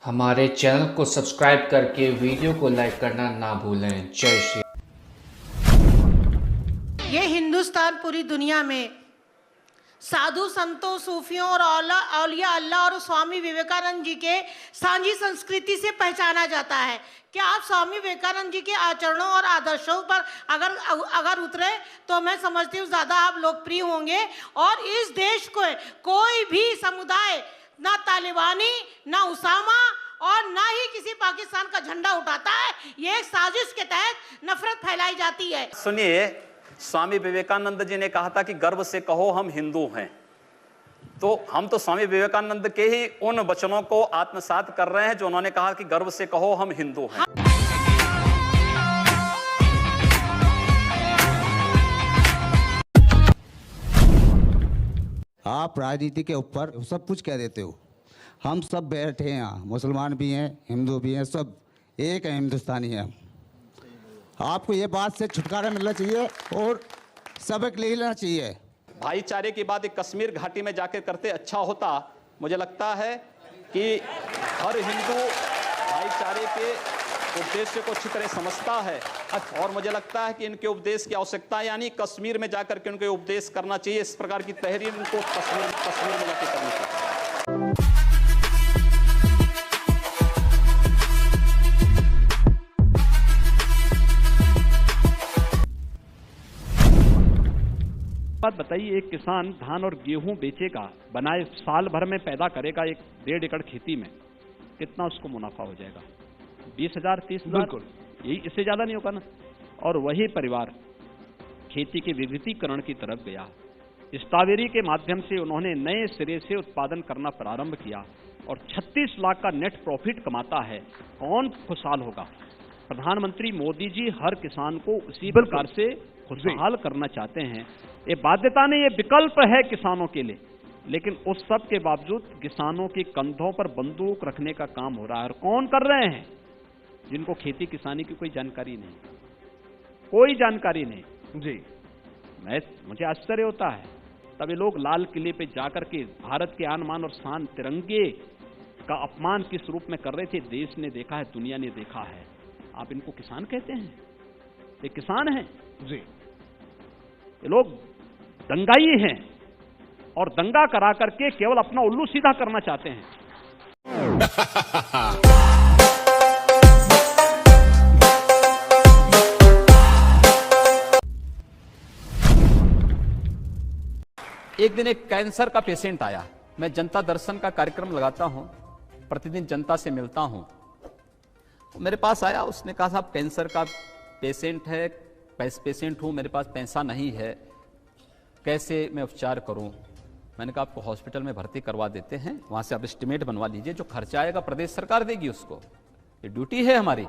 हमारे चैनल को सब्सक्राइब करके वीडियो को लाइक करना ना भूलें। जय श्री। ये हिंदुस्तान पूरी दुनिया में साधु संतों, सूफियों और औलिया अल्लाह और स्वामी विवेकानंद जी के सांझी संस्कृति से पहचाना जाता है। क्या आप स्वामी विवेकानंद जी के आचरणों और आदर्शों पर अगर उतरे तो मैं समझती हूँ ज़्यादा आप लोकप्रिय होंगे और इस देश को कोई भी समुदाय, ना तालिबानी, ना उसामा और ना ही किसी पाकिस्तान का झंडा उठाता है। ये एक साजिश के तहत नफरत फैलाई जाती है। सुनिए, स्वामी विवेकानंद जी ने कहा था कि गर्व से कहो हम हिंदू हैं। तो हम तो स्वामी विवेकानंद के ही उन वचनों को आत्मसात कर रहे हैं जो उन्होंने कहा कि गर्व से कहो हम हिंदू हैं। आप राजनीति के ऊपर सब कुछ कह देते हो। हम सब बैठे हैं यहाँ, मुसलमान भी हैं, हिंदू भी हैं, सब एक है, हिंदुस्तानी हैं। आपको ये बात से छुटकारा मिलना चाहिए और सबक ले लेना चाहिए। भाईचारे की बात एक कश्मीर घाटी में जाकर करते अच्छा होता। मुझे लगता है कि हर हिंदू भाईचारे के उद्देश्य को अच्छी तरह समझता है और मुझे लगता है कि इनके उपदेश की आवश्यकता, यानी कश्मीर में जाकर के उनके उपदेश करना चाहिए। इस प्रकार की तहरीर इनको कश्मीर में जाकर करनी चाहिए। बात बताइए, एक किसान धान और गेहूं बेचेगा, बनाए साल भर में पैदा करेगा 1.5 एकड़ खेती में, कितना उसको मुनाफा हो जाएगा? 20,000 30,000, यही, इससे ज्यादा नहीं होगा ना। और वही परिवार खेती के विविधीकरण की तरफ गया। स्ट्रॉबेरी के माध्यम से उन्होंने नए सिरे से उत्पादन करना प्रारंभ किया और 36 लाख का नेट प्रॉफिट कमाता है। कौन खुशहाल होगा? प्रधानमंत्री मोदी जी हर किसान को उसी प्रकार से खुशहाल करना चाहते हैं। ये बाध्यता नहीं, ये विकल्प है किसानों के लिए। लेकिन उस सब के बावजूद किसानों के कंधों पर बंदूक रखने का काम हो रहा है। और कौन कर रहे हैं? जिनको खेती किसानी की कोई जानकारी नहीं, कोई जानकारी नहीं जी। मुझे आश्चर्य होता है, तभी लोग लाल किले पे जाकर के भारत के आन मान और शान, तिरंगे का अपमान किस रूप में कर रहे थे। देश ने देखा है, दुनिया ने देखा है। आप इनको किसान कहते हैं? ये किसान हैं जी। ये लोग दंगाई हैं और दंगा करा करके केवल अपना उल्लू सीधा करना चाहते हैं। एक दिन एक कैंसर का पेशेंट आया। मैं जनता दर्शन का कार्यक्रम लगाता हूं, प्रतिदिन जनता से मिलता हूं। मेरे पास आया, उसने कहा साहब कैंसर का पेशेंट है, पेशेंट हूं, मेरे पास पैसा नहीं है, कैसे मैं उपचार करूं? मैंने कहा आपको हॉस्पिटल में भर्ती करवा देते हैं, वहां से आप एस्टिमेट बनवा लीजिए, जो खर्चा आएगा प्रदेश सरकार देगी उसको। ये ड्यूटी है हमारी,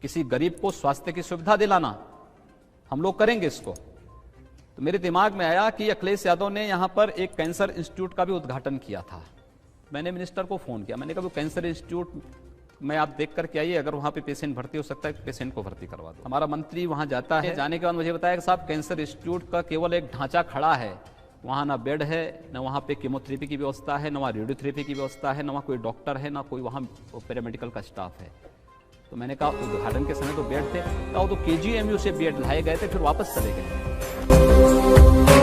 किसी गरीब को स्वास्थ्य की सुविधा दिलाना, हम लोग करेंगे इसको। तो मेरे दिमाग में आया कि अखिलेश यादव ने यहां पर एक कैंसर इंस्टीट्यूट का भी उद्घाटन किया था। मैंने मिनिस्टर को फोन किया, मैंने कहा वो कैंसर इंस्टीट्यूट में आप देख करके आइए, अगर वहां पे पेशेंट भर्ती हो सकता है पेशेंट को भर्ती करवा दो। हमारा मंत्री वहां जाता है, जाने के बाद मुझे बताया कि साहब कैंसर इंस्टीट्यूट का केवल एक ढांचा खड़ा है, वहां ना बेड है, ना वहां पे कीमोथेरेपी की व्यवस्था है, ना वहां रेडियोथेरेपी की व्यवस्था है, ना वहां कोई डॉक्टर है, ना कोई वहां पैरामेडिकल का स्टाफ है। तो मैंने कहा उद्घाटन के समय तो बेड थे, कहा वो तो KGMU से बेड लाए गए थे, फिर वापस चले गए।